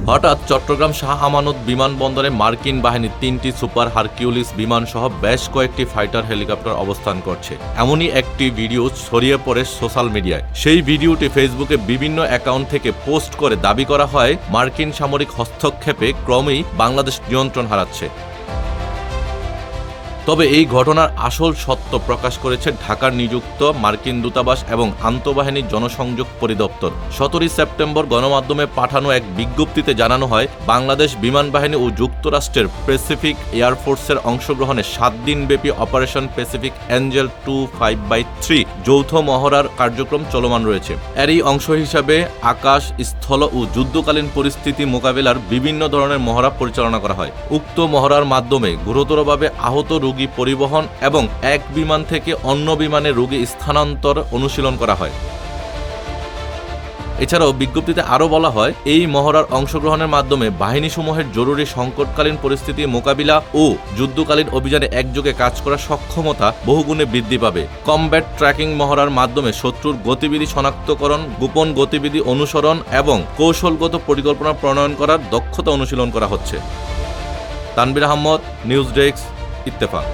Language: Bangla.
হঠাৎ চট্টগ্রাম শাহ আমানত বিমানবন্দরে মার্কিন বাহিনীর 3টি সুপার হারকিউলিস বিমান সহ বেশ কয়েকটি ফাইটার হেলিকপ্টার অবস্থান করছে। এমনই একটি ভিডিও ছড়িয়ে পড়ে সোশ্যাল মিডিয়ায়। সেই ভিডিওটি ফেসবুকে বিভিন্ন অ্যাকাউন্ট থেকে পোস্ট করে দাবি করা হয় মার্কিন সামরিক হস্তক্ষেপে ক্রমেই বাংলাদেশ নিয়ন্ত্রণ হারাচ্ছে। তবে এই ঘটনার আসল সত্য প্রকাশ করেছে ঢাকার নিযুক্ত মার্কিন দূতাবাস এবং আন্তঃবাহিনী জনসংযোগ পরিদপ্তর। 17 সেপ্টেম্বর গণমাধ্যমে পাঠানো এক বিজ্ঞপ্তিতে জানানো হয়, বাংলাদেশ বিমান বাহিনী ও যুক্তরাষ্ট্রের প্যাসিফিক এয়ারফোর্সের অংশগ্রহণে 7 দিনব্যাপী অপারেশন প্যাসিফিক এঞ্জেল 2-5/3 যৌথ মহড়ার কার্যক্রম চলমান রয়েছে। এরই অংশ হিসাবে আকাশ, স্থল ও যুদ্ধকালীন পরিস্থিতি মোকাবেলার বিভিন্ন ধরনের মহড়া পরিচালনা করা হয়। উক্ত মহড়ার মাধ্যমে গুরুতরভাবে আহত রোগী পরিবহন এবং এক বিমান থেকে অন্য বিমানে রোগী স্থানান্তর অনুশীলন করা হয়। এছাড়াও বিজ্ঞপ্তিতে আরও বলা হয়, এই মহড়ার অংশগ্রহণের মাধ্যমে বাহিনীসমূহের জরুরি সংকটকালীন পরিস্থিতি মোকাবিলা ও যুদ্ধকালীন অভিযানে একযোগে কাজ করার সক্ষমতা বহুগুণে বৃদ্ধি পাবে। কমব্যাট ট্র্যাকিং মহড়ার মাধ্যমে শত্রুর গতিবিধি শনাক্তকরণ, গোপন গতিবিধি অনুসরণ এবং কৌশলগত পরিকল্পনা প্রণয়ন করার দক্ষতা অনুশীলন করা হচ্ছে। Tanvir Ahmed, news desk, Ittefaq.